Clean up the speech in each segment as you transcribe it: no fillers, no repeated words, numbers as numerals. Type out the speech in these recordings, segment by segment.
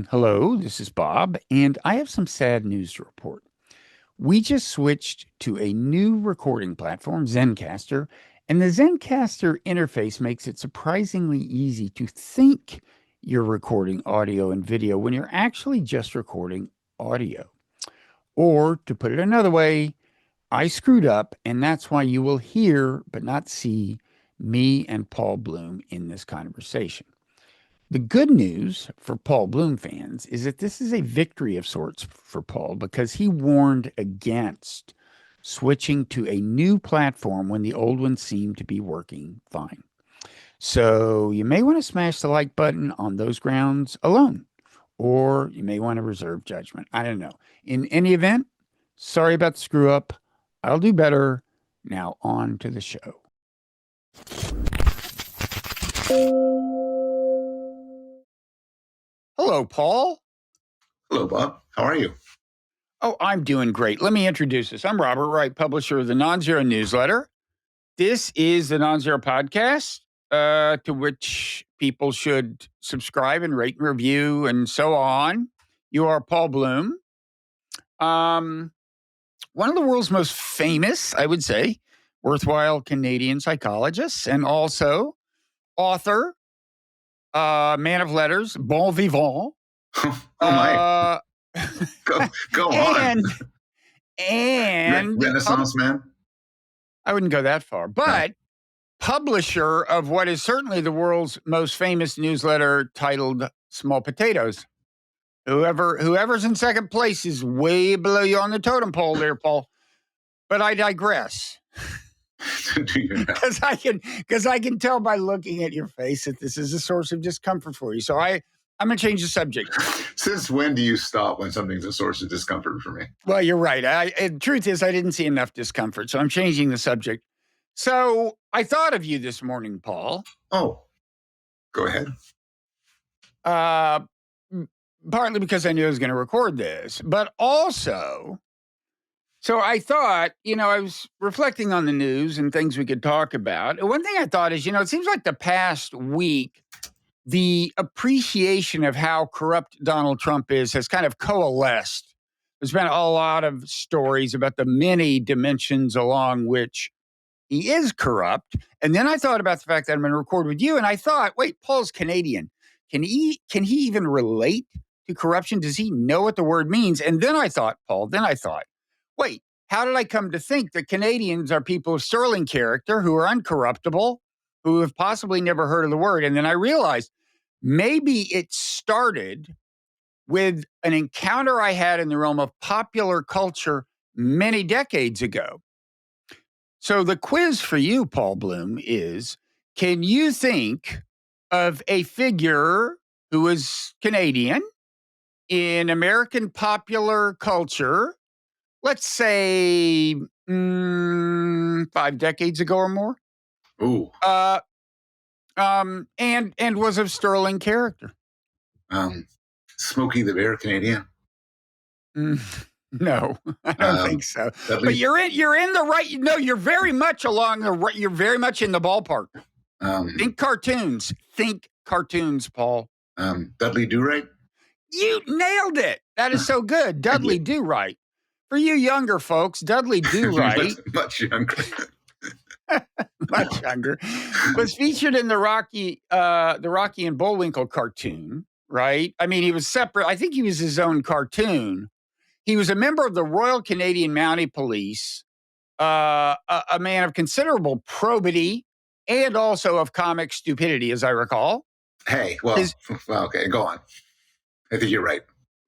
Hello, this is Bob, and I have some sad news to report. We just switched to a new recording platform, Zencaster, and the Zencaster interface makes it surprisingly easy to think you're recording audio and video when you're actually just recording audio. Or, to put it another way, I screwed up, and that's why you will hear but not see me and Paul Bloom in this conversation. The good news for Paul Bloom fans is that this is a victory of sorts for Paul because he warned against switching to a new platform when the old one seemed to be working fine. So you may want to smash the like button on those grounds alone, or you may want to reserve judgment. I don't know. In any event, sorry about the screw up. I'll do better. Now on to the show. Hello, Paul. Hello, Bob. How are you? Oh, I'm doing great. Let me introduce us. I'm Robert Wright, publisher of the Non-Zero newsletter. This is the Non-Zero podcast, to which people should subscribe and rate and review and so on. You are Paul Bloom, one of the world's most famous, I would say, worthwhile Canadian psychologists, and also author, man of letters, bon vivant. Oh my! Go on. And Renaissance man. I wouldn't go that far, but publisher of what is certainly the world's most famous newsletter titled "Small Potatoes." Whoever's in second place is way below you on the totem pole, there, Paul. But I digress. Because I can tell by looking at your face that this is a source of discomfort for you. So I'm going to change the subject. Since when do you stop when something's a source of discomfort for me? Well, you're right. The truth is, I didn't see enough discomfort, so I'm changing the subject. So I thought of you this morning, Paul. Oh, go ahead. Partly because I knew I was going to record this, but also, so I thought, I was reflecting on the news and things we could talk about. One thing I thought is, it seems like the past week, the appreciation of how corrupt Donald Trump is has kind of coalesced. There's been a lot of stories about the many dimensions along which he is corrupt. And then I thought about the fact that I'm going to record with you. And I thought, wait, Paul's Canadian. Can he even relate to corruption? Does he know what the word means? And then I thought, Paul, wait, how did I come to think that Canadians are people of sterling character who are uncorruptible, who have possibly never heard of the word? And then I realized maybe it started with an encounter I had in the realm of popular culture many decades ago. So the quiz for you, Paul Bloom, is, can you think of a figure who is Canadian in American popular culture, let's say 5 decades ago or more? Ooh. And was of sterling character. Smokey the Bear Canadian? No, I don't think so. Dudley, but you're in the right. No, you're very much along the right. You're very much in the ballpark. Think cartoons, Paul. Dudley Do-Right? You nailed it. That is so good. Dudley Do-Right. For you younger folks, Dudley Do-Right, much younger. much younger, was featured in the Rocky and Bullwinkle cartoon, right? I mean, he was separate. I think he was his own cartoon. He was a member of the Royal Canadian Mounted Police, a man of considerable probity and also of comic stupidity, as I recall. Hey, well, okay, go on. I think you're right.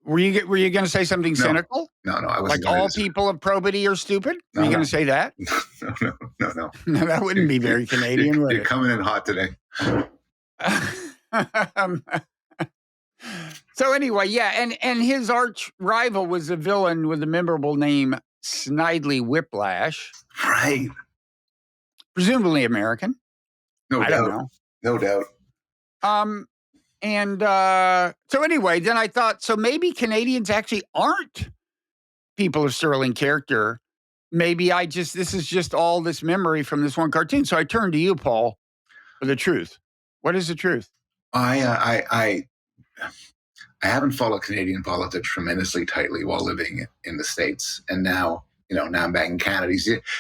Were you going to say something cynical? No, I wasn't. Like all people of probity are stupid? Were you going to say that? No. No, that wouldn't be very Canadian, would it? You're coming in hot today. So anyway, yeah, and his arch rival was a villain with a memorable name, Snidely Whiplash. Right. Presumably American. No I doubt. don't know. No doubt. So anyway, then I thought, so maybe Canadians actually aren't people of sterling character. Maybe this is just all this memory from this one cartoon. So I turned to you, Paul, for the truth. What is the truth? I I haven't followed Canadian politics tremendously tightly while living in the States. And now, now I'm back in Canada.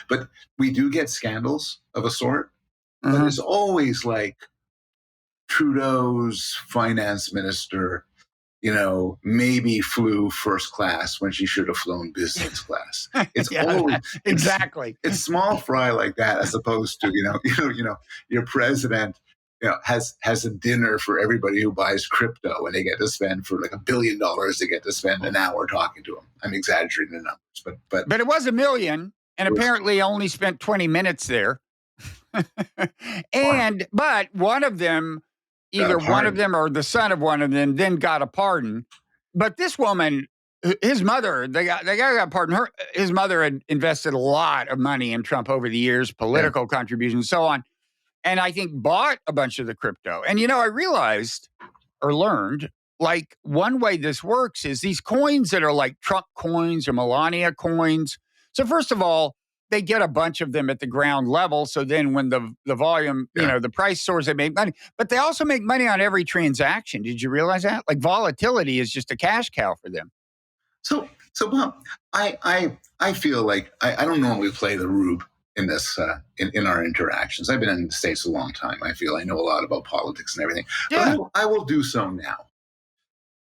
But we do get scandals of a sort, but Uh-huh. it's always like Trudeau's finance minister, maybe flew first class when she should have flown business class. It's Yeah, always exactly. it's small fry like that, as opposed to your president has a dinner for everybody who buys crypto, and they get to spend for like $1 billion. They get to spend an hour talking to him. I'm exaggerating the numbers, but But it was $1 million, and it was apparently only spent 20 minutes there. fun. But one of them, Got a either one of pardon. them or the son of one of them, then got a pardon. But this woman, his mother, the guy got pardoned. His mother had invested a lot of money in Trump over the years, Yeah. political contributions, so on, and I think bought a bunch of the crypto. And I realized or learned, like, one way this works is these coins that are like Trump coins or Melania coins. So first of all, they get a bunch of them at the ground level. So then when the volume, Yeah. the price soars, they make money. But they also make money on every transaction. Did you realize that? Like, volatility is just a cash cow for them. So Bob, I feel like I don't normally play the rube in this in our interactions. I've been in the States a long time. I feel I know a lot about politics and everything, but Yeah. I will do so now.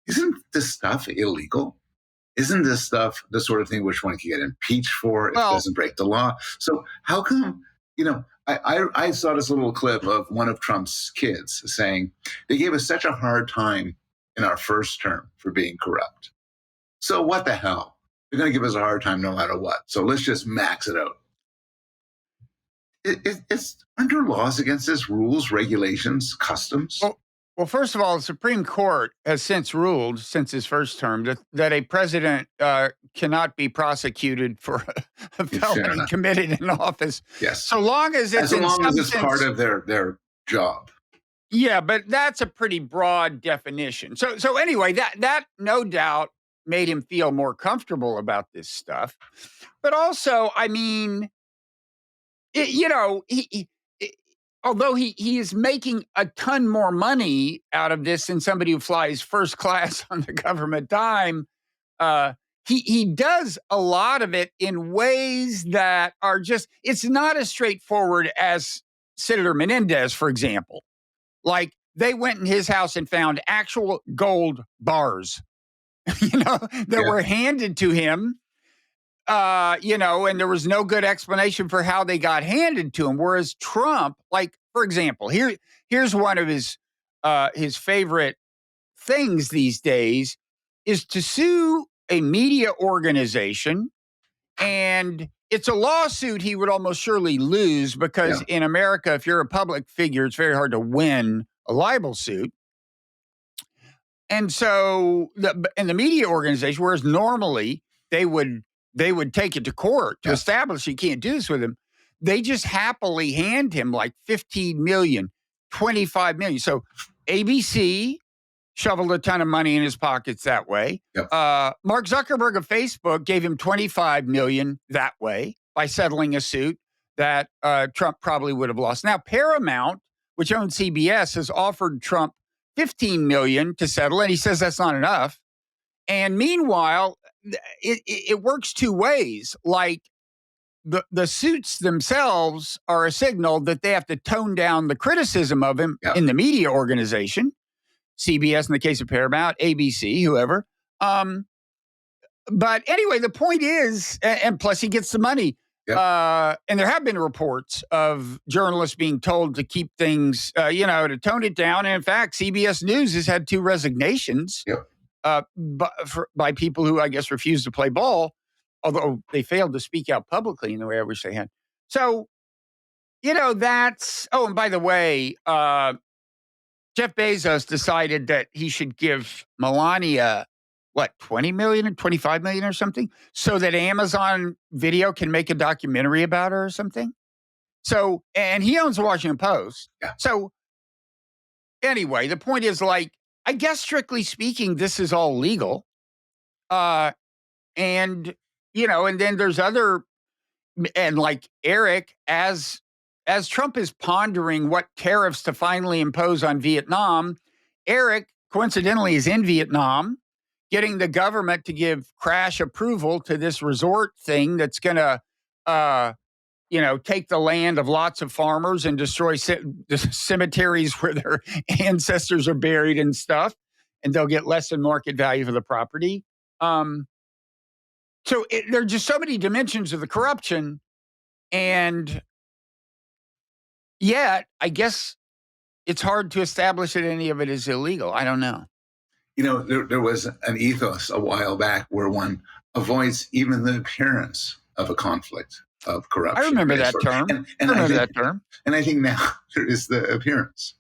Isn't this stuff illegal? Isn't this stuff the sort of thing which one can get impeached for if it Well, doesn't break the law? So how come, I saw this little clip of one of Trump's kids saying they gave us such a hard time in our first term for being corrupt. So what the hell? They're going to give us a hard time no matter what. So let's just max it out. It's under laws against this, rules, regulations, customs. well, first of all, the Supreme Court has since ruled, since his first term, that a president cannot be prosecuted for a Yeah, fair felony enough. committed in office, Yes. so long as it's As in long as some it's part sense. of their job. Yeah, but that's a pretty broad definition. So anyway, that no doubt made him feel more comfortable about this stuff. But also, I mean, he although he is making a ton more money out of this than somebody who flies first class on the government dime, uh, he does a lot of it in ways that are just, it's not as straightforward as Senator Menendez, for example. Like, they went in his house and found actual gold bars, that Yeah. were handed to him, and there was no good explanation for how they got handed to him. Whereas Trump, like, for example, here's one of his favorite things these days is to sue a media organization, and it's a lawsuit he would almost surely lose because Yeah. in America, if you're a public figure, it's very hard to win a libel suit. And so in the media organization, whereas normally they would take it to court to Yeah. establish you can't do this with him, they just happily hand him like 15 million, 25 million. So ABC shoveled a ton of money in his pockets that way. Yep. Mark Zuckerberg of Facebook gave him 25 million that way by settling a suit that Trump probably would have lost. Now, Paramount, which owns CBS, has offered Trump 15 million to settle, and he says that's not enough. And meanwhile, it works two ways. Like, the suits themselves are a signal that they have to tone down the criticism of him Yeah. in the media organization. CBS in the case of Paramount, ABC, whoever. But anyway, the point is, and plus he gets the money. Yep. And there have been reports of journalists being told to keep things, to tone it down. And in fact, CBS News has had 2 resignations Yep. by people who, I guess, refused to play ball, although they failed to speak out publicly in the way I wish they had. So, that's. Oh, and by the way, Jeff Bezos decided that he should give Melania, 20 million or 25 million or something, so that Amazon Video can make a documentary about her or something. So, and he owns the Washington Post. Yeah. So anyway, the point is, like, I guess strictly speaking, this is all legal. And, and then there's other, and like Eric, as Trump is pondering what tariffs to finally impose on Vietnam, Eric coincidentally is in Vietnam, getting the government to give crash approval to this resort thing that's going to, take the land of lots of farmers and destroy the cemeteries where their ancestors are buried and stuff, and they'll get less than market value for the property. There are just so many dimensions of the corruption, and yet I guess it's hard to establish that any of it is illegal. I don't know. There was an ethos a while back where one avoids even the appearance of a conflict of corruption. I remember that term. And I think now there is the appearance.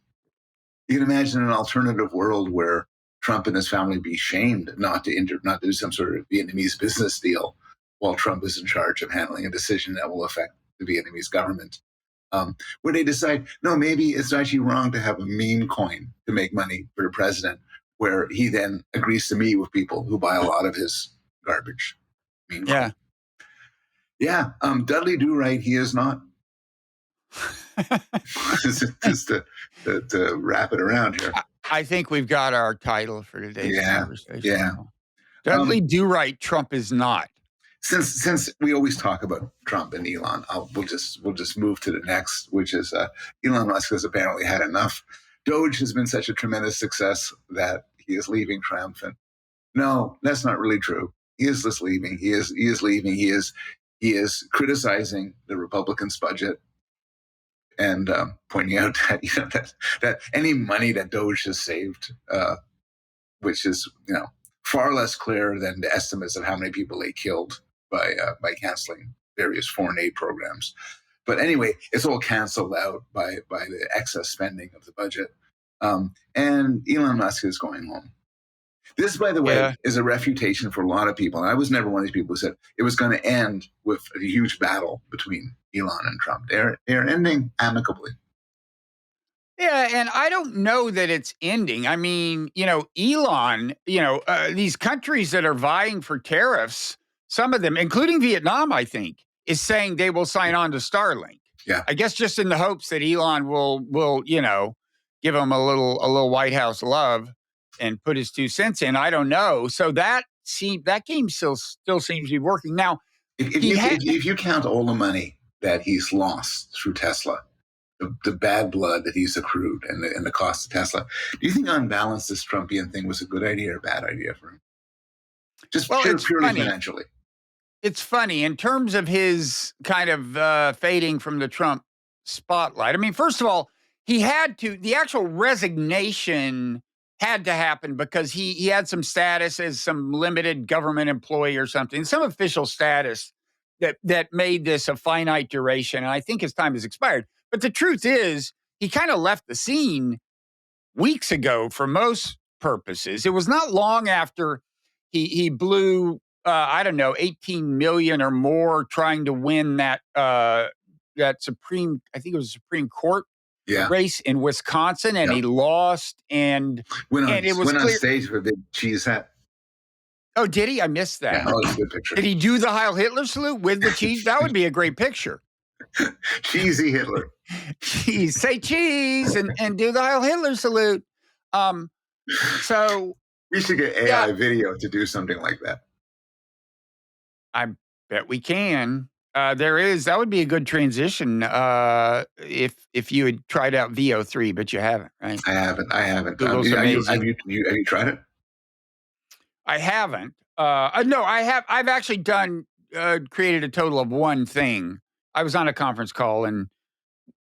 You can imagine an alternative world where Trump and his family be shamed not to do some sort of Vietnamese business deal while Trump is in charge of handling a decision that will affect the Vietnamese government. Where they decide, no, maybe it's actually wrong to have a meme coin to make money for the president, where he then agrees to meet with people who buy a lot of his garbage. Yeah. Yeah. Dudley Do Right, he is not. Just to wrap it around here. I think we've got our title for today's conversation. Yeah. Dudley Do Right, Trump is not. Since we always talk about Trump and Elon, we'll just move to the next, which is Elon Musk has apparently had enough. Doge has been such a tremendous success that he is leaving triumphant. No, that's not really true. He is just leaving. He is leaving. He is criticizing the Republicans' budget and pointing out that that any money that Doge has saved, which is far less clear than the estimates of how many people they killed by canceling various foreign aid programs. But anyway, it's all canceled out by the excess spending of the budget. And Elon Musk is going home. This, by the way, is a refutation for a lot of people. And I was never one of these people who said it was going to end with a huge battle between Elon and Trump. They're ending amicably. Yeah, and I don't know that it's ending. I mean, Elon, these countries that are vying for tariffs, some of them, including Vietnam, I think, is saying they will sign on to Starlink. Yeah. I guess just in the hopes that Elon will give them a little White House love and put his 2 cents in. I don't know. So that game still seems to be working. Now, if you count all the money that he's lost through Tesla, the bad blood that he's accrued and the cost of Tesla, do you think on balance this Trumpian thing was a good idea or a bad idea for him? Just purely financially. It's funny in terms of his kind of fading from the Trump spotlight. I mean, first of all, the actual resignation had to happen because he had some status as some limited government employee or something, some official status that made this a finite duration. And I think his time has expired. But the truth is, he kind of left the scene weeks ago for most purposes. It was not long after he blew, 18 million or more trying to win that Supreme Court race in Wisconsin, and he lost. And went on stage with a big cheese hat. Oh, did he? I missed that. Yeah, that's a good picture. Did he do the Heil Hitler salute with the cheese? That would be a great picture. Cheesy Hitler. Cheese. Say cheese and do the Heil Hitler salute. So we should get AI video to do something like that. I bet we can. That would be a good transition if you had tried out VO3, but you haven't, right? I haven't. Google's amazing. Have you tried it? I haven't. No, I have. I've actually created a total of one thing. I was on a conference call and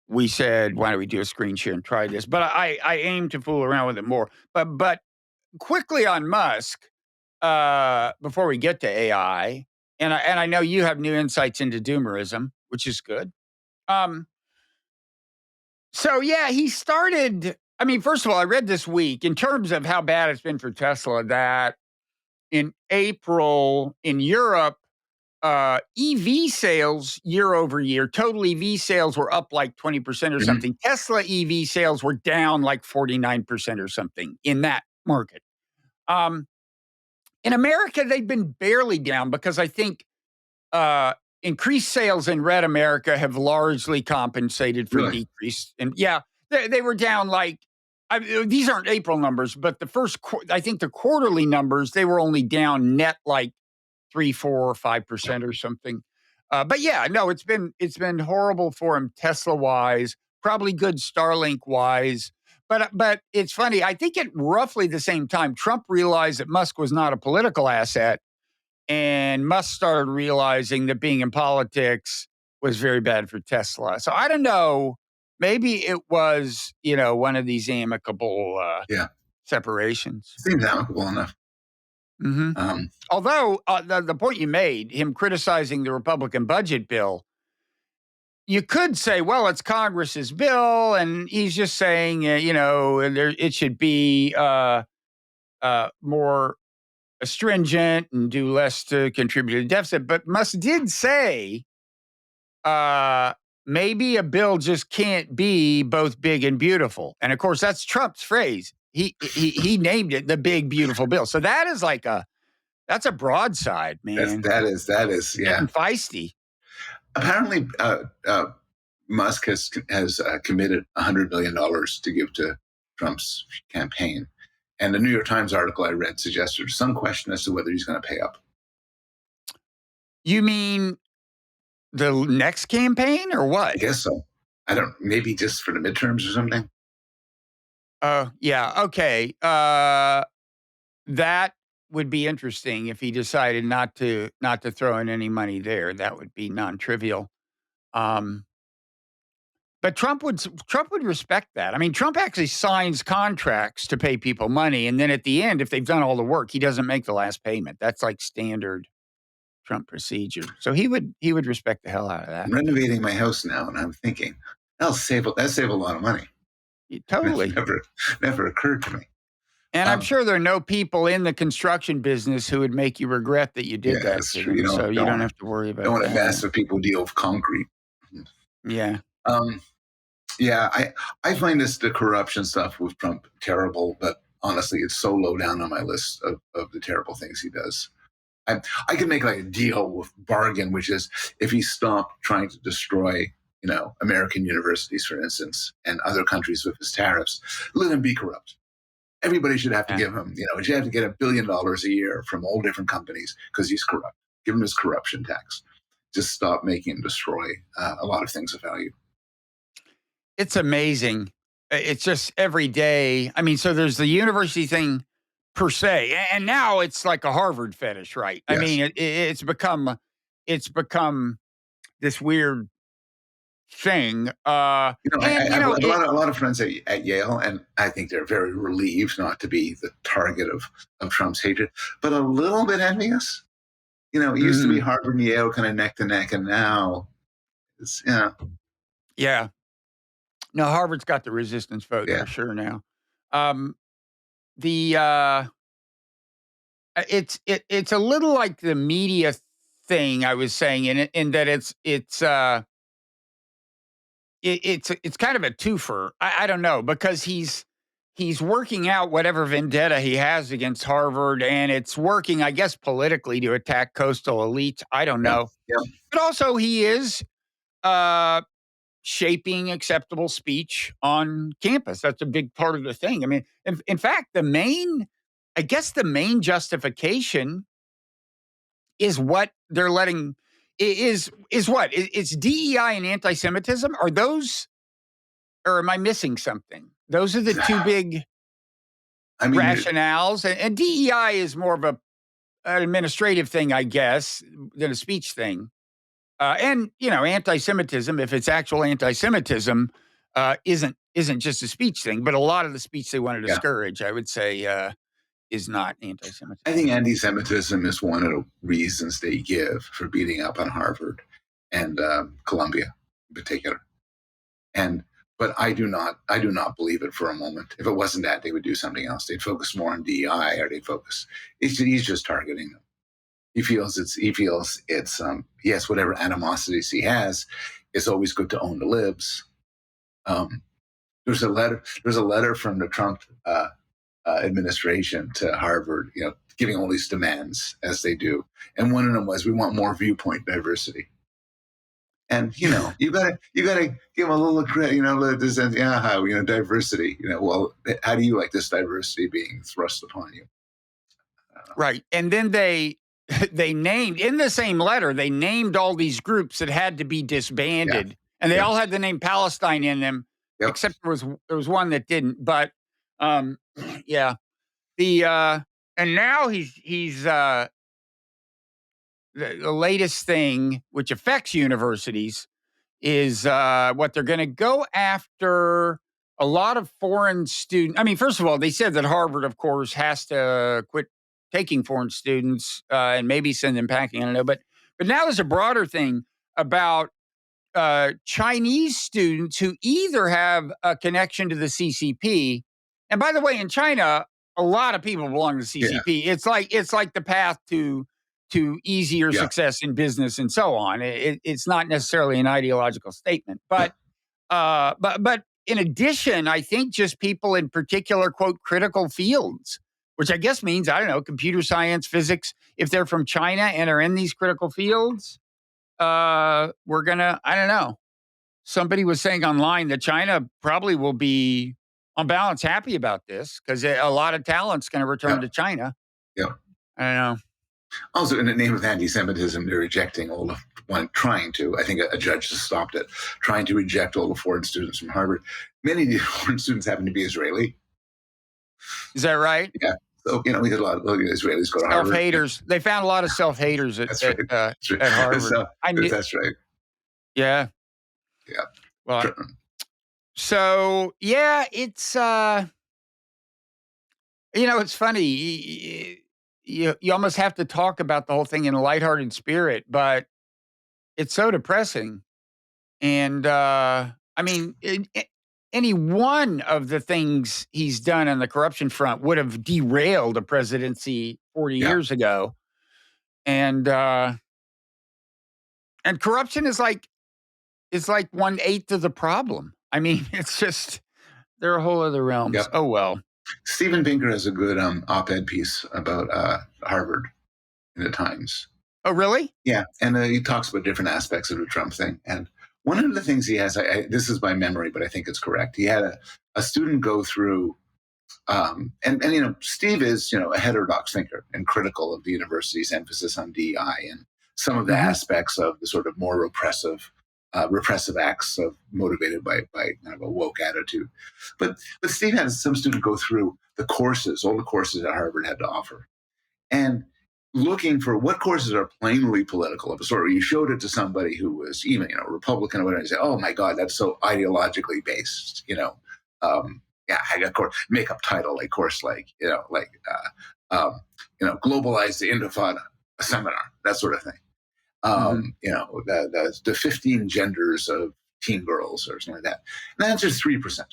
we said, why don't we do a screen share and try this? But I aim to fool around with it more. But quickly on Musk, before we get to AI, and I know you have new insights into doomerism, which is good. He started. I mean, first of all, I read this week in terms of how bad it's been for Tesla that in April in Europe, EV sales year over year, total EV sales were up like 20% or something. Tesla EV sales were down like 49% or something in that market. In America, they've been barely down because I think increased sales in red America have largely compensated for decrease. And they were down like, these aren't April numbers, but I think the quarterly numbers, they were only down net like 3, 4, or 5% or something. But yeah, no, it's been horrible for him Tesla wise, probably good Starlink wise. But it's funny. I think at roughly the same time, Trump realized that Musk was not a political asset, and Musk started realizing that being in politics was very bad for Tesla. So I don't know. Maybe it was, one of these amicable Yeah, separations. seems amicable enough. Hmm. Um, Although the point you made, him criticizing the Republican budget bill, you could say, well, it's Congress's bill, and he's just saying, it should be more stringent and do less to contribute to the deficit. But Musk did say, uh, maybe a bill just can't be both big and beautiful. And of course, that's Trump's phrase. He named it the big beautiful bill. So that's a broadside, man. that is yeah. Getting feisty. Apparently, Musk has committed $100 million to give to Trump's campaign, and the New York Times article I read suggested some question as to whether he's going to pay up. You mean the next campaign or what? I guess so. I don't. Maybe just for the midterms or something. Yeah. Okay. That would be interesting if he decided not to throw in any money there. That would be non-trivial. Um, but Trump would respect that. I mean, Trump actually signs contracts to pay people money, and then at the end, if they've done all the work, he doesn't make the last payment. That's like standard Trump procedure. So he would respect the hell out of that. I'm renovating my house now, and I'm thinking that'll save a lot of money. Totally. Never occurred to me. And I'm sure there are no people in the construction business who would make you regret that you did that. That's To true. them, so you don't have to worry about Don't want to that. mess with people deal with concrete. Yeah. Yeah, I find the corruption stuff with Trump terrible, but honestly, it's so low down on my list of the terrible things he does. I can make like a deal with bargain, which is if he stopped trying to destroy, American universities, for instance, and other countries with his tariffs, let him be corrupt. Everybody should have to give him, he should have to get $1 billion a year from all different companies because he's corrupt. Give him his corruption tax. Just stop making him destroy a lot of things of value. It's amazing. It's just every day. I mean, so there's the university thing per se, and now it's like a Harvard fetish, right? Yes. I mean, it's become this weird thing. I have a lot of friends at Yale, and I think they're very relieved not to be the target of Trump's hatred, but a little bit envious. It used to be Harvard and Yale kind of neck to neck, and now it's Yeah. No, Harvard's got the resistance vote for sure now. It's a little like the media thing I was saying in that it's kind of a twofer. I don't know, because he's working out whatever vendetta he has against Harvard, and it's working, I guess, politically to attack coastal elites. I don't know. Yeah. But also he is shaping acceptable speech on campus. That's a big part of the thing. I mean, in fact, the main justification is what they're letting is what? It's DEI and anti-Semitism. Are those, or am I missing something? Those are the two big rationales. And DEI is more of an administrative thing, I guess, than a speech thing. And anti-Semitism, if it's actual anti-Semitism, isn't just a speech thing. But a lot of the speech they want to discourage, I would say, is not anti-Semitism. I think anti-Semitism is one of the reasons they give for beating up on Harvard and Columbia in particular. But I do not believe it for a moment. If it wasn't that, they would do something else. They'd focus more on DEI, or he's just targeting them. He feels it's yes, whatever animosities he has, it's always good to own the libs. There's a letter from the Trump administration to Harvard, giving all these demands as they do, and one of them was, we want more viewpoint diversity. And you gotta give them a little credit, diversity. Well, how do you like this diversity being thrust upon you? Right. And then they they named in the same letter, they named all these groups that had to be Yeah, disbanded. And they yeah, all had the name Palestine in them, yep, except there was one that didn't. But um yeah. The and now he's the latest thing which affects universities is what they're going to go after a lot of foreign students. I mean, first of all, they said that Harvard, of course, has to quit taking foreign students and maybe send them packing. I don't know, but now there's a broader thing about Chinese students who either have a connection to the CCP, and by the way, in China, a lot of people belong to the yeah, CCP. It's like the path to easier yeah, success in business and so on. It's not necessarily an ideological statement, but in addition, I think just people in particular quote critical fields, which I guess means I don't know computer science, physics. If they're from China and are in these critical fields, we're gonna I don't know. Somebody was saying online that China probably will be, on balance, happy about this because a lot of talent's going to return yeah, to China. yeah. I don't know. Also, in the name of anti-Semitism, they're rejecting all of trying to. I think a judge has stopped it, trying to reject all the foreign students from Harvard. Many of the foreign students happen to be Israeli. Is that right? Yeah. So, we had a lot of Israelis go to Self Harvard. haters. They found a lot of self haters at That's at, right. uh, That's right. at Harvard. So, I knew. that's right. Yeah. Yeah. Well. Sure. So yeah, it's it's funny. You almost have to talk about the whole thing in a lighthearted spirit, but it's so depressing. And I mean, any one of the things he's done on the corruption front would have derailed a presidency 40 Yeah. years ago. And corruption is like 1/8 of the problem. I mean, it's just there are whole other realms. Yep. Oh well. Steven Pinker has a good op-ed piece about Harvard in the Times. Oh really? Yeah, and he talks about different aspects of the Trump thing. And one of the things he has, this is by memory, but I think it's correct. He had a student go through, and Steve is a heterodox thinker and critical of the university's emphasis on DEI and some of the Hmm. aspects of the sort of more repressive acts of motivated by kind of a woke attitude. But Steve had some student go through all the courses that Harvard had to offer, and looking for what courses are plainly political of a sort where you showed it to somebody who was even Republican or whatever, and say, oh my God, that's so ideologically based. Yeah, I got course make up title like course globalize the Intifada, a seminar, that sort of thing. Hmm. The 15 genders of teen girls or something like that. And that's just 3%.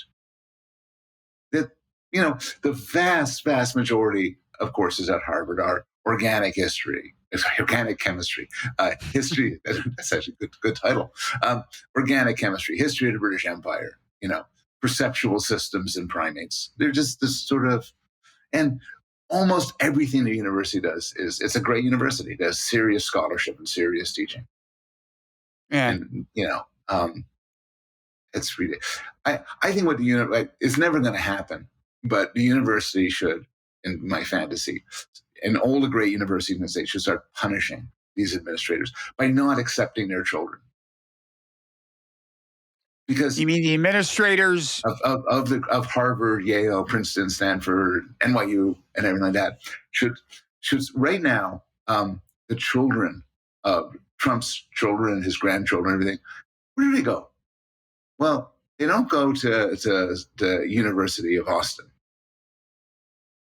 That the vast majority of courses at Harvard are organic history, organic chemistry, history. That's actually a good title. Organic chemistry, history of the British Empire. Perceptual systems in primates. They're just this sort of, and almost everything the university does is it's a great university. It does serious scholarship and serious teaching, Yeah. and it's really. I think what it's never going to happen, but the university should, in my fantasy, and all the great universities in the state should start punishing these administrators by not accepting their children. Because You mean the administrators? of Harvard, Yale, Princeton, Stanford, NYU, and everything like that should right now the children of Trump's children, his grandchildren, everything. Where do they go? Well, they don't go to the University of Austin.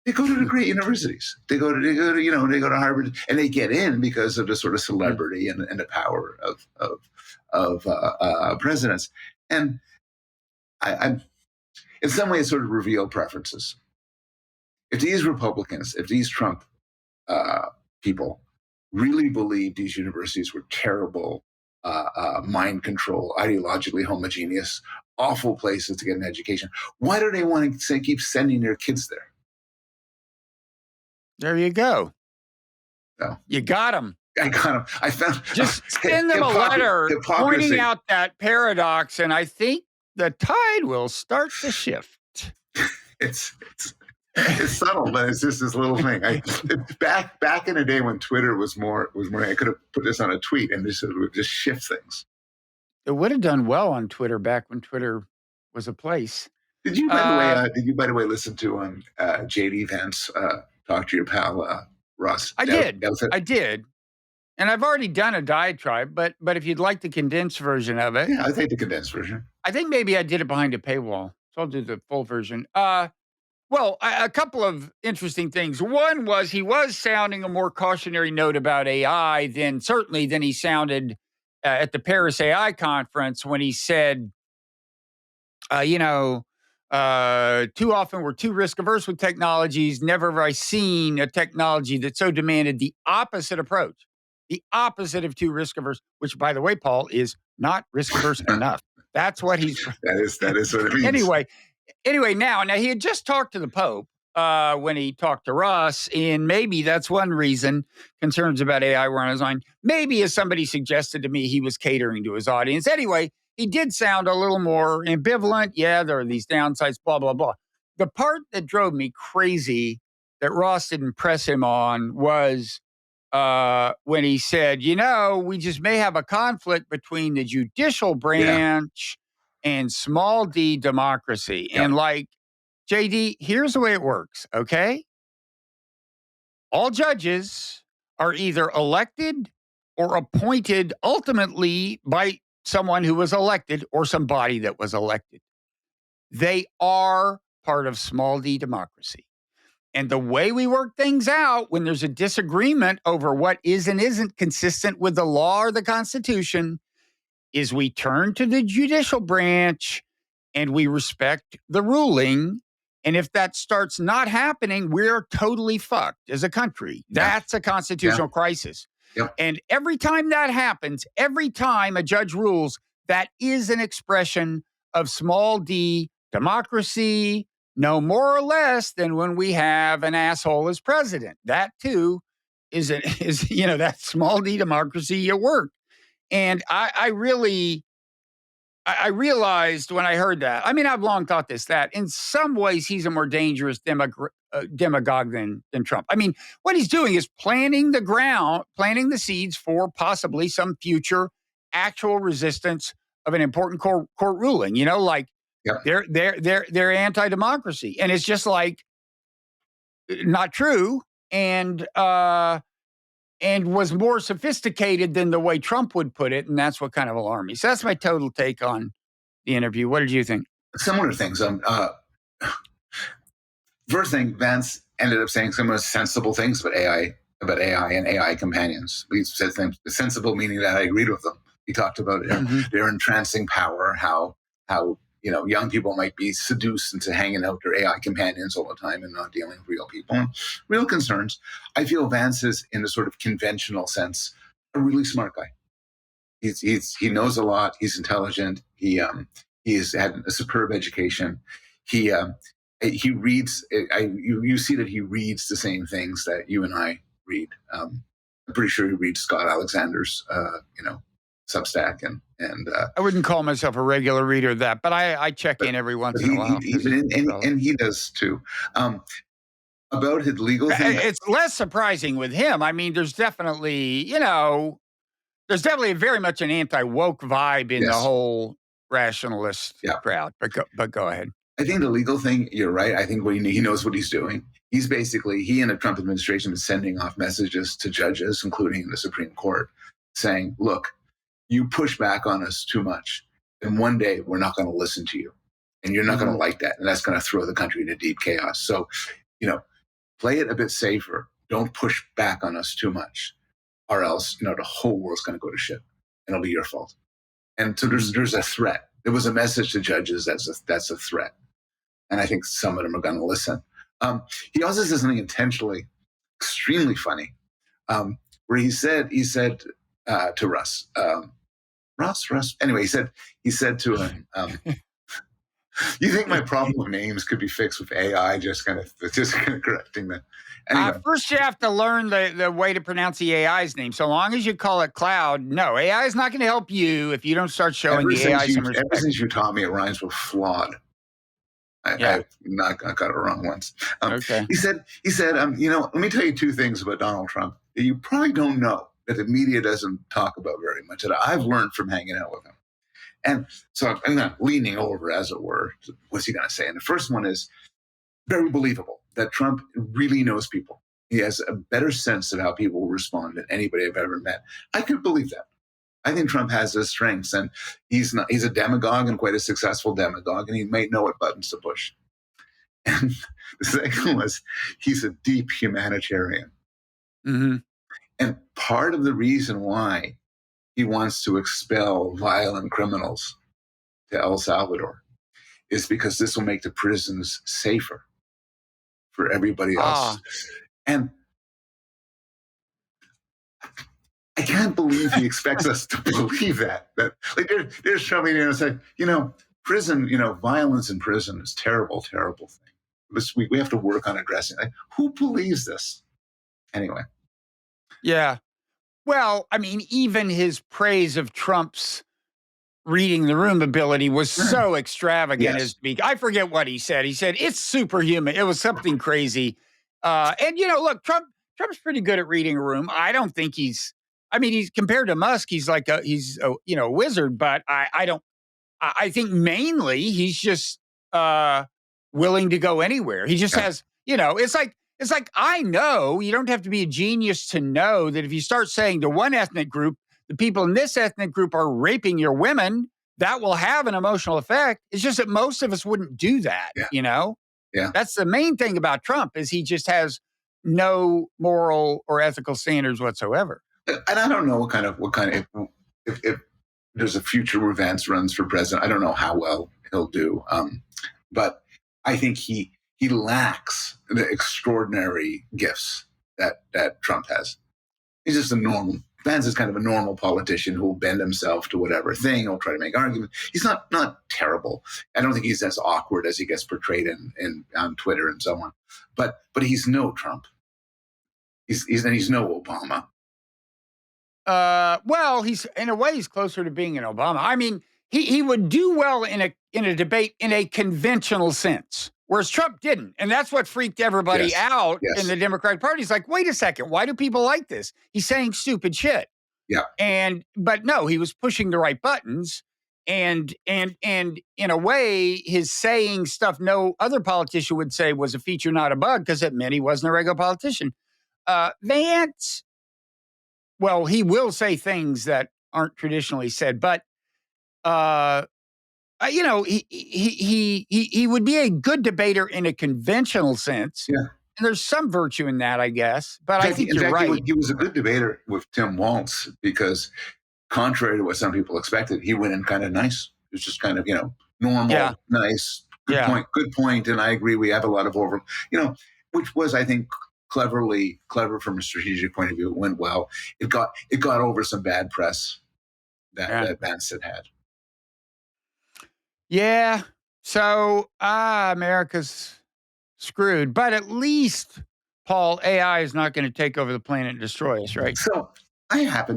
They go to the great universities. They go to Harvard, and they get in because of the sort of celebrity and the power of presidents. And I'm in some ways sort of reveal preferences. If these Republicans, if these Trump people really believe these universities were terrible, mind control, ideologically homogeneous, awful places to get an education, why do they want to keep sending their kids there? There you go. No. You got them. I got him. I found Just send them a letter pointing out that paradox, and I think the tide will start to shift. It's subtle, but it's just this little thing. Back in the day when Twitter was more, I could have put this on a tweet and this would just shift things. It would have done well on Twitter back when Twitter was a place. Did you, by the way, listen to JD Vance talk to your pal Russ? I did. I did. And I've already done a diatribe, but if you'd like the condensed version of it. Yeah, I'll take the condensed version. I think maybe I did it behind a paywall. So I'll do the full version. Well, a couple of interesting things. One was he was sounding a more cautionary note about AI than he sounded at the Paris AI conference when he said, too often we're too risk averse with technologies. Never have I seen a technology that so demanded the opposite approach, the opposite of too risk averse, which, by the way, Paul, is not risk averse enough. That's what he's. That is what it means. Anyway, now he had just talked to the Pope when he talked to Russ, and maybe that's one reason concerns about AI were on his mind. Maybe, as somebody suggested to me, he was catering to his audience. Anyway, he did sound a little more ambivalent. Yeah, there are these downsides, blah, blah, blah. The part that drove me crazy that Ross didn't press him on was when he said, we just may have a conflict between the judicial branch and small d democracy. Yep. And like, JD, here's the way it works, okay? All judges are either elected or appointed ultimately by someone who was elected or somebody that was elected. They are part of small d democracy. And the way we work things out when there's a disagreement over what is and isn't consistent with the law or the Constitution is we turn to the judicial branch and we respect the ruling. And if that starts not happening, we're totally fucked as a country. That's a constitutional crisis. Yep. And every time that happens, every time a judge rules, that is an expression of small d democracy, no more or less than when we have an asshole as president. That too is that small d democracy at work. And I realized when I heard that, I mean, I've long thought this, that in some ways he's a more dangerous demagogue than Trump. I mean, what he's doing is planting the seeds for possibly some future actual resistance of an important court ruling, they're anti-democracy. And it's just like, not true. And was more sophisticated than the way Trump would put it. And that's what kind of alarmed me. So that's my total take on the interview. What did you think? Similar things. First thing, Vance ended up saying some of the sensible things about AI and AI companions. We said things sensible, meaning that I agreed with them. He talked about their entrancing power, how young people might be seduced into hanging out their AI companions all the time and not dealing with real people. And real concerns. I feel Vance is, in a sort of conventional sense, a really smart guy. He knows a lot. He's intelligent. He has had a superb education. He reads. You see that he reads the same things that you and I read. I'm pretty sure he reads Scott Alexander's Substack and I wouldn't call myself a regular reader of that, but I check in every once in a while. And he does too. About his legal thing, it's less surprising with him. I mean, there's definitely very much an anti-woke vibe in the whole rationalist crowd. But go ahead. I think the legal thing, you're right. I think he knows what he's doing. He and the Trump administration been sending off messages to judges, including the Supreme Court, saying, look, you push back on us too much, and one day we're not going to listen to you, and you're not going to like that, and that's going to throw the country into deep chaos. So, play it a bit safer. Don't push back on us too much, or else, the whole world's going to go to shit, and it'll be your fault. And so there's a threat. There was a message to judges that's a threat, and I think some of them are going to listen. He also said something intentionally extremely funny, where he said to Russ. Russ. Anyway, he said to him, "You think my problem with names could be fixed with AI? Just kind of correcting that." Anyway, First, you have to learn the way to pronounce the AI's name. So long as you call it cloud, no, AI is not going to help you if you don't start showing the AI some ever respect. since you taught me, it rhymes with flawed. Yeah. I got it wrong once. Okay. He said, let me tell you two things about Donald Trump that you probably don't know that the media doesn't talk about very much that I've learned from hanging out with him. And so I'm not leaning over, as it were. What's he going to say? And the first one is very believable that Trump really knows people. He has a better sense of how people will respond than anybody I've ever met. I could believe that. I think Trump has his strengths, and he's a demagogue and quite a successful demagogue, and he may know what buttons to push. And the second was he's a deep humanitarian. Mm-hmm. And part of the reason why he wants to expel violent criminals to El Salvador is because this will make the prisons safer for everybody else. Ah, And I can't believe he expects us to believe that. Like there's somebody there and say, prison, violence in prison is terrible, terrible thing. We have to work on addressing it. Like, who believes this? Anyway. yeah. Well, I mean, even his praise of Trump's reading the room ability was so extravagant Yes. I forget what he said. He said it's superhuman. It was something crazy. And look, Trump's pretty good at reading a room. I don't think he's compared to Musk, he's like a wizard, but I don't I think mainly he's just willing to go anywhere. He just Yeah. has, it's like I know you don't have to be a genius to know that if you start saying to one ethnic group, the people in this ethnic group are raping your women, that will have an emotional effect. It's just that most of us wouldn't do that, Yeah. you know? Yeah. That's the main thing about Trump is he just has no moral or ethical standards whatsoever. And I don't know what kind of if there's a future where Vance runs for president. I don't know how well he'll do, but I think he lacks the extraordinary gifts that Trump has. He's just Vance is kind of a normal politician who will bend himself to whatever thing. He'll try to make arguments. He's not terrible. I don't think he's as awkward as he gets portrayed in on Twitter and so on. But he's no Trump. He's no Obama. Well, he's in a way he's closer to being an Obama. I mean, he would do well in a debate in a conventional sense, whereas Trump didn't, and that's what freaked everybody out in the Democratic Party. It's like, wait a second, why do people like this? He's saying stupid shit. Yeah. But no, he was pushing the right buttons, and in a way, his saying stuff no other politician would say was a feature, not a bug, because it meant he wasn't a regular politician. Vance. Well, he will say things that aren't traditionally said, but he would be a good debater in a conventional sense. Yeah. And there's some virtue in that, I guess. But I think you're right. He was a good debater with Tim Walz because, contrary to what some people expected, he went in kind of nice. It was just kind of normal, nice, good point. And I agree, we have a lot of which was, I think, clever from a strategic point of view. It went well. It got over some bad press that Vance had. Yeah. So America's screwed, but at least, Paul, AI is not going to take over the planet and destroy us, right? So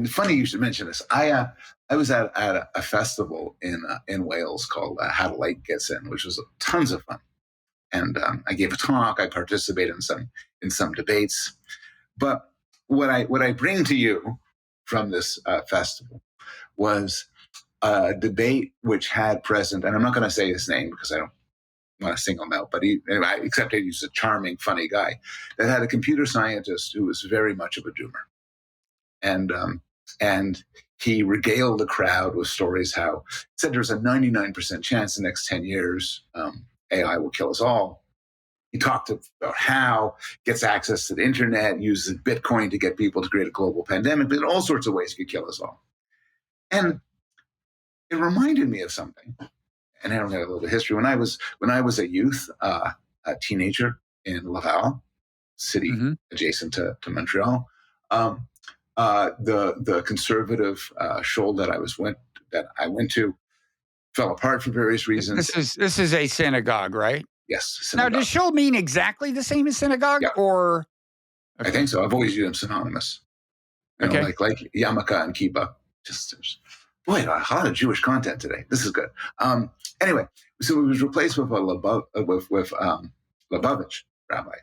funny you should mention this. I was at a festival in Wales called How the Light Gets In, which was tons of fun. And I gave a talk. I participated in some debates. But what I bring to you from this festival was a debate which had present, and I'm not going to say his name because I don't want to single him out, but except that he's a charming, funny guy, that had a computer scientist who was very much of a doomer. And he regaled the crowd with stories how said there's a 99% chance the next 10 years AI will kill us all. He talked about how gets access to the internet, uses Bitcoin to get people to create a global pandemic, but in all sorts of ways it could kill us all. And it reminded me of something. And I don't have a little bit of history. When I was a youth, a teenager in Laval, city adjacent to Montreal, the conservative show that I went to fell apart for various reasons. This is a synagogue, right? Yes. Synagogue. Now, does show mean exactly the same as synagogue, or? I think so. I've always used them synonymous. Okay. Like yarmulke and kippah. Just boy, a lot of Jewish content today. This is good. Anyway, so it was replaced with a Lubavitch rabbi,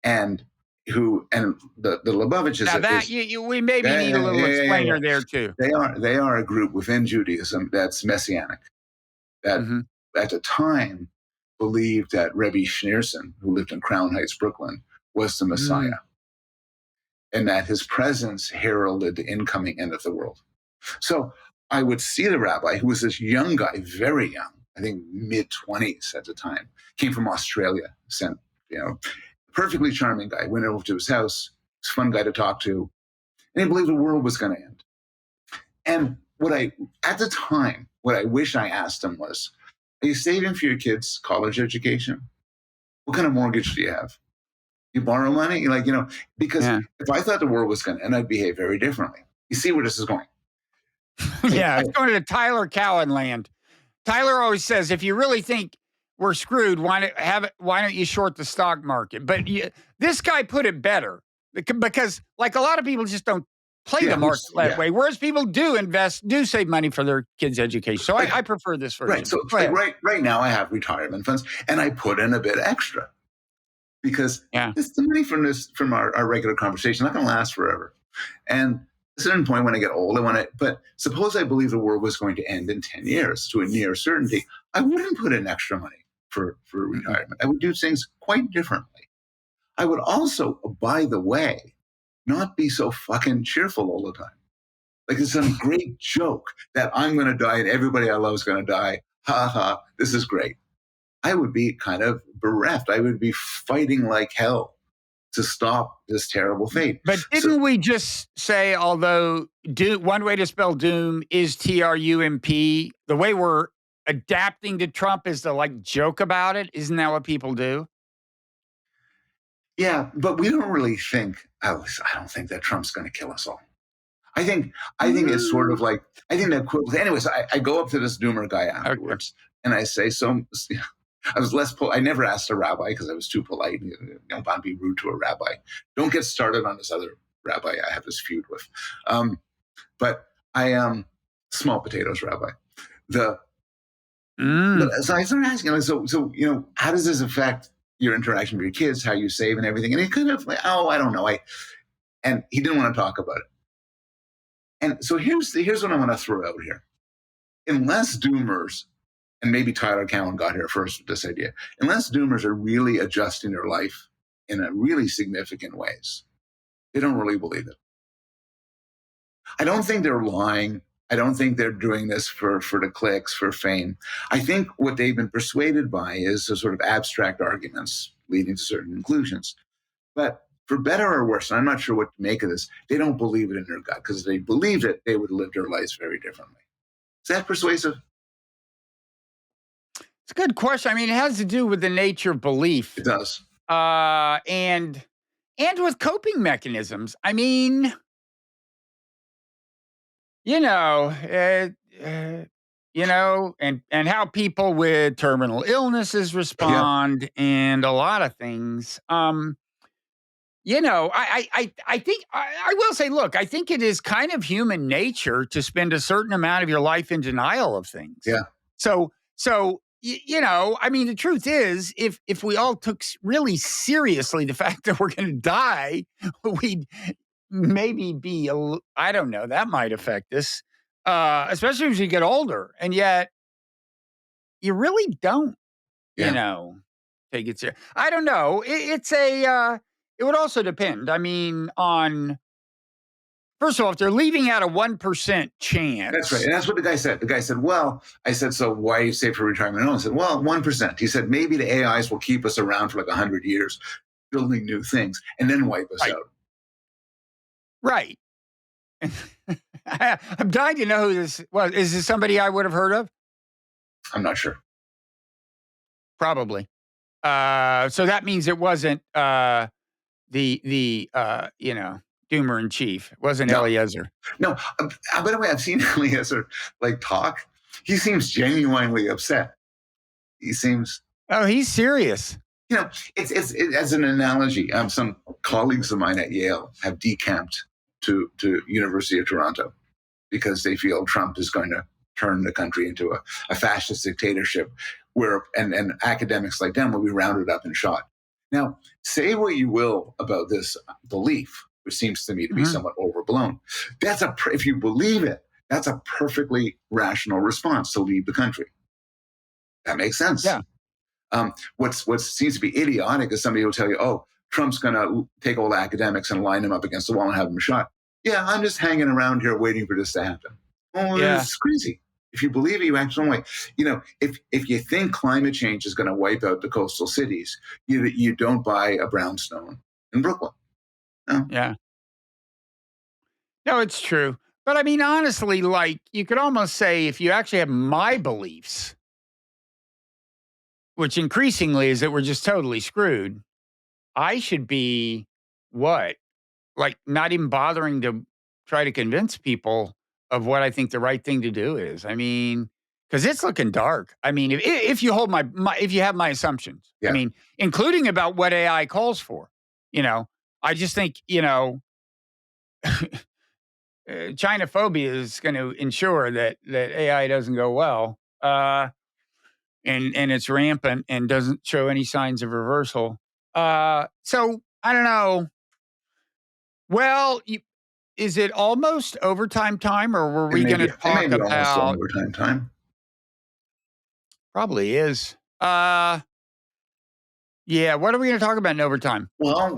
and the Lubavitch is Now that we maybe need a little explainer there too. They are a group within Judaism that's messianic, that Mhm. at the time believed that Rebbe Schneerson, who lived in Crown Heights, Brooklyn, was the Messiah, and that his presence heralded the incoming end of the world. So I would see the rabbi, who was this young guy, very young, I think mid-20s at the time, came from Australia, sent, perfectly charming guy, went over to his house, was a fun guy to talk to, and he believed the world was going to end. And at the time, what I wish I asked him was, are you saving for your kids' college education? What kind of mortgage do you have? You borrow money? Because if I thought the world was going to end, I'd behave very differently. You see where this is going? Yeah, it's going to Tyler Cowen land. Tyler always says, if you really think we're screwed, why don't you short the stock market? But this guy put it better because like a lot of people just don't play the market that way, whereas people do save money for their kids' education. So I prefer this version. Right. So right now I have retirement funds and I put in a bit extra because it's the money from our regular conversation not going to last forever. And at a certain point when I get old, but suppose I believe the world was going to end in 10 years to a near certainty, I wouldn't put in extra money for retirement. I would do things quite differently. I would also, by the way, not be so fucking cheerful all the time. Like it's some great joke that I'm going to die and everybody I love is going to die. Ha ha, this is great. I would be kind of bereft. I would be fighting like hell to stop this terrible fate. But didn't we just say, although one way to spell doom is TRUMP, the way we're adapting to Trump is to like joke about it? Isn't that what people do? Yeah, but we don't really think, at least I don't think that Trump's going to kill us all. I think it's sort of like, I think that quote, anyways, I go up to this doomer guy afterwards and I say, I never asked a rabbi because I was too polite. Don't want to be rude to a rabbi. Don't get started on this other rabbi I have this feud with. But I am small potatoes rabbi. So I started asking, so how does this affect your interaction with your kids, how you save and everything? And he kind of like, I don't know. And he didn't want to talk about it. And so here's what I want to throw out here. Unless doomers, and maybe Tyler Cowen got here first with this idea, unless doomers are really adjusting their life in a really significant ways, they don't really believe it. I don't think they're lying. I don't think they're doing this for the clicks, for fame. I think what they've been persuaded by is a sort of abstract arguments leading to certain conclusions. But for better or worse, and I'm not sure what to make of this, they don't believe it in their gut, because if they believed it, they would live their lives very differently. Is that persuasive? It's a good question. I mean, it has to do with the nature of belief. It does. And with coping mechanisms. I mean, and how people with terminal illnesses respond and a lot of things. I think I will say, look, I think it is kind of human nature to spend a certain amount of your life in denial of things. Yeah. So, I mean, the truth is, if we all took really seriously the fact that we're going to die, we'd maybe be, I don't know, that might affect us, especially as you get older. And yet, you really don't, take it serious. I don't know. It would also depend. I mean, first of all, if they're leaving out a 1% chance. That's right. And that's what the guy said. The guy said, well, I said, so why are you safe for retirement? No, I said, well, 1%. He said, maybe the AIs will keep us around for like 100 years, building new things, and then wipe us out. Right. I'm dying to know who this was. Is this somebody I would have heard of? I'm not sure. Probably. So that means it wasn't the doomer in chief. It wasn't Eliezer. No. By the way, I've seen Eliezer talk. He seems genuinely upset. He seems. Oh, he's serious. it's as an analogy. Some colleagues of mine at Yale have decamped to University of Toronto because they feel Trump is going to turn the country into a fascist dictatorship where and academics like them will be rounded up and shot. Now, say what you will about this belief, which seems to me to be Mhm. somewhat overblown. If you believe it, that's a perfectly rational response to leave the country. That makes sense. Yeah. What seems to be idiotic is somebody will tell you, "Oh, Trump's going to take all academics and line them up against the wall and have them shot." Yeah, I'm just hanging around here waiting for this to happen. Oh, Yeah. it's crazy. If you believe it, you act some way. If you think climate change is going to wipe out the coastal cities, you don't buy a brownstone in Brooklyn. No. Yeah. No, it's true. But I mean, honestly, like you could almost say if you actually have my beliefs, which increasingly is that we're just totally screwed, I should be what? Like not even bothering to try to convince people of what I think the right thing to do is. I mean, because it's looking dark. I mean, if you hold if you have my assumptions, I Yeah. mean, including about what AI calls for, you know, I just think, China phobia is going to ensure that AI doesn't go well, and it's rampant and doesn't show any signs of reversal. So I don't know. Well, is it almost overtime time, or were we going to It may talk be almost about? overtime time. Probably is. Yeah. What are we going to talk about in overtime? Well,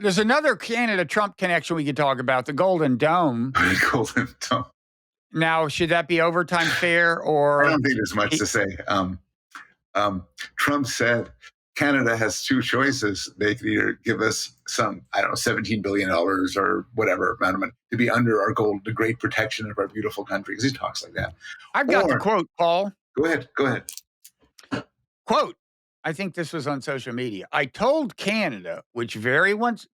There's another Canada Trump connection we could talk about, the Golden Dome. Golden Dome. Now, should that be overtime fair I or? don't think there's much to say. Trump said Canada has two choices. They can either give us some, I don't know, $17 billion or whatever amount of money to be under our goal, the great protection of our beautiful country, because he talks like that. I've got the Or, quote, Paul. go ahead. Quote, I think this was on social media. I told Canada, which very much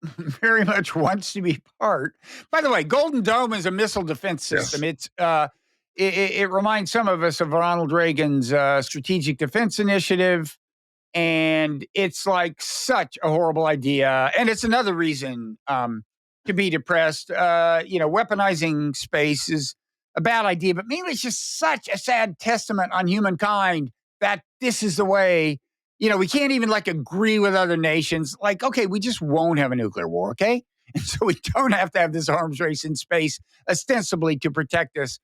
wants to be part. By the way, Golden Dome is a missile defense system. Yes. It reminds some of us of Ronald Reagan's Strategic Defense Initiative, and it's like such a horrible idea. And it's another reason to be depressed. Weaponizing space is a bad idea, but mainly it's just such a sad testament on humankind that this is the way. We can't even like agree with other nations. Like, okay, we just won't have a nuclear war, okay? And so we don't have to have this arms race in space, ostensibly to protect us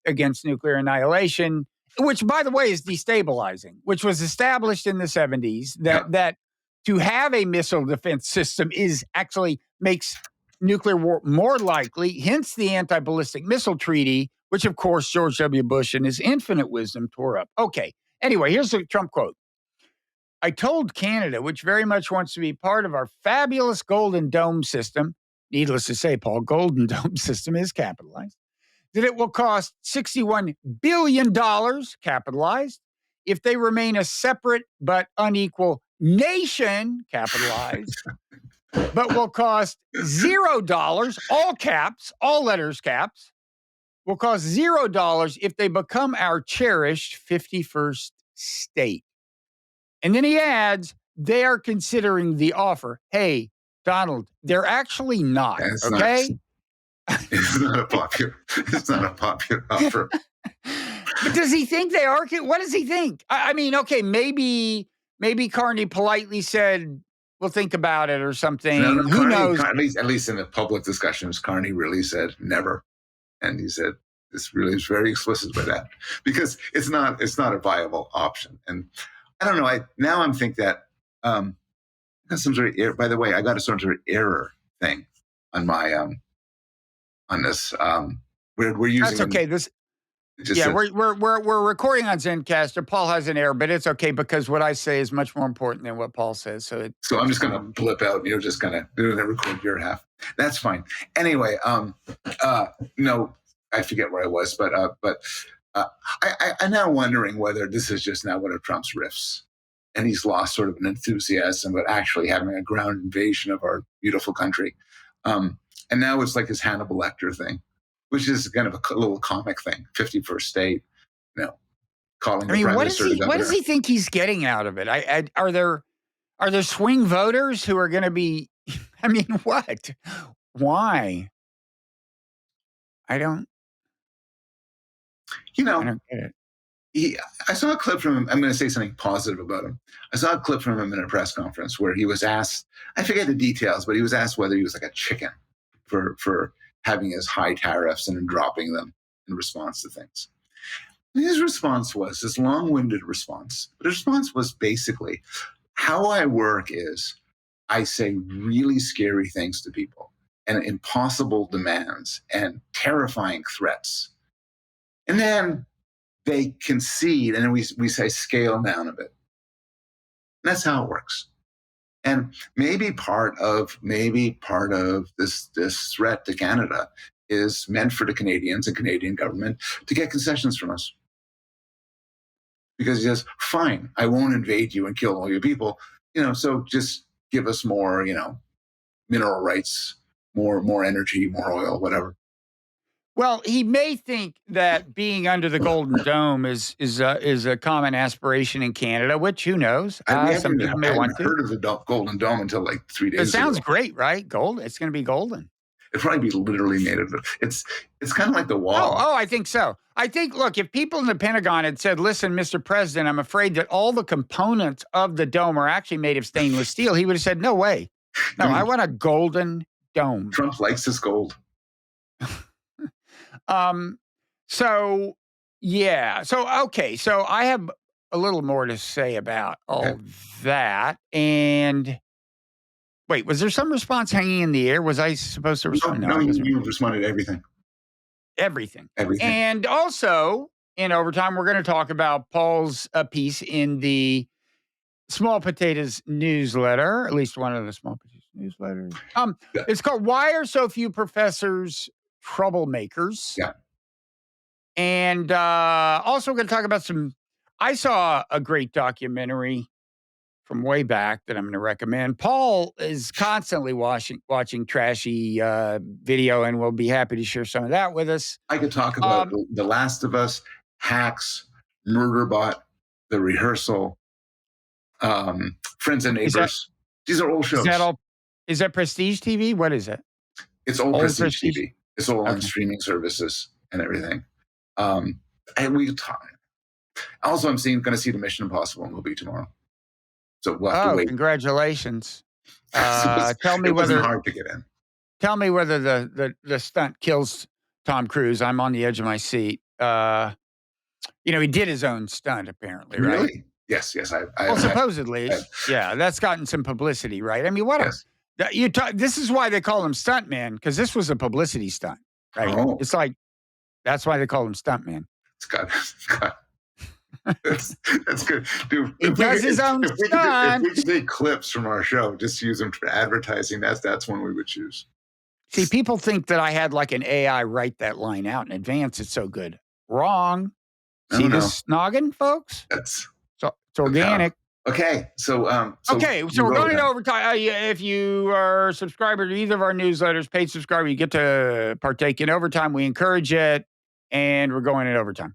against nuclear annihilation, which, by the way, is destabilizing, which was established in the 70s, that to have a missile defense system is actually makes nuclear war more likely, hence the anti-ballistic missile treaty, which, of course, George W. Bush in his infinite wisdom tore up. Okay, anyway, here's the Trump quote. I told Canada, which very much wants to be part of our fabulous Golden Dome system, needless to say, Paul, Golden Dome system is capitalized, that it will cost $61 billion capitalized if they remain a separate but unequal nation capitalized, but will cost $0, all caps, all letters caps, will cost $0 if they become our cherished 51st state. And then he adds, they are considering the offer. Hey, Donald, they're actually not. It's okay? It's not a popular offer. But does he think they are? What does he think? I mean, okay, maybe Carney politely said, we'll think about it or something. No, Who knows? At least in the public discussions, Carney really said never. And he said, this really is very explicit with that because it's not a viable option. And I don't know. I'm think that I got some sort of by the way, I got a sort of error thing on my on this. We're using. That's okay. We're recording on Zencaster. Paul has an error, but it's okay because what I say is much more important than what Paul says. So I'm just going to blip out. And you're just going to record your half. That's fine. Anyway, no, I forget where I was, but I'm now wondering whether this is just now one of Trump's riffs, and he's lost sort of an enthusiasm about actually having a ground invasion of our beautiful country. And now it's like his Hannibal Lecter thing, which is kind of a little comic thing. 51st state, calling I the mean, prime minister the what does governor. he think he's getting out of it? Are there swing voters who are going to be? I mean, what? Why? I don't. You I know, don't get it. I saw a clip from him. I'm going to say something positive about him. I saw a clip from him in a press conference where he was asked, I forget the details, but he was asked whether he was like a chicken for having his high tariffs and then dropping them in response to things. And his response was this long-winded response. But his response was basically, how I work is I say really scary things to people and impossible demands and terrifying threats. And then they concede, and then we say scale down a bit. And that's how it works. And maybe part of this threat to Canada is meant for the Canadians and Canadian government to get concessions from us. Because he says, fine, I won't invade you and kill all your people, so just give us more, mineral rights, more energy, more oil, whatever. Well, he may think that being under the Golden Dome is a common aspiration in Canada, which who knows? I Some people may want hadn't to. heard of the Golden Dome until like 3 It days sounds ago. great, right? Gold. It's going to be golden. It'd probably be literally made of it. It's kind of like the wall. Oh, I think so. I think, look, if people in the Pentagon had said, listen, Mr. President, I'm afraid that all the components of the dome are actually made of stainless steel, he would have said, no way. No, I want a golden dome. Trump likes his gold. So yeah. So okay. So I have a little more to say about all that. And wait, was there some response hanging in the air? Was I supposed to respond? No, you responded to everything. Everything. Everything. And also in overtime, we're going to talk about Paul's piece in the Small Potatoes newsletter, at least one of the Small Potatoes newsletters. It's called "Why Are So Few Professors Troublemakers?" Yeah. And also, we're going to talk about I saw a great documentary from way back that I'm going to recommend. Paul is constantly watching trashy video, and we'll be happy to share some of that with us. I could talk about The Last of Us, Hacks, Murderbot, The Rehearsal, Friends and Neighbors. These are old shows. Is that Prestige TV? What is it? It's old Prestige TV. It's all on streaming services and everything. And we talk. Also, I'm going to see the Mission Impossible movie tomorrow. So we'll have to wait. Congratulations! Tell me whether it's hard to get in. Tell me whether the stunt kills Tom Cruise. I'm on the edge of my seat. He did his own stunt apparently, right? Really? Yes. Supposedly, yeah. That's gotten some publicity, right? I mean, what? Yes. This is why they call him Stuntman, because this was a publicity stunt, right? Oh. It's like that's why they call him Stuntman. It's got. That's good. Dude, he does his own stunt. If we could take clips from our show, just use them for advertising, that's one we would choose. See, people think that I had like an AI write that line out in advance. It's so good. Wrong. See this noggin, folks? It's organic. Okay. So we're going into overtime. If you are a subscriber to either of our newsletters, paid subscriber, you get to partake in overtime. We encourage it, and we're going in overtime.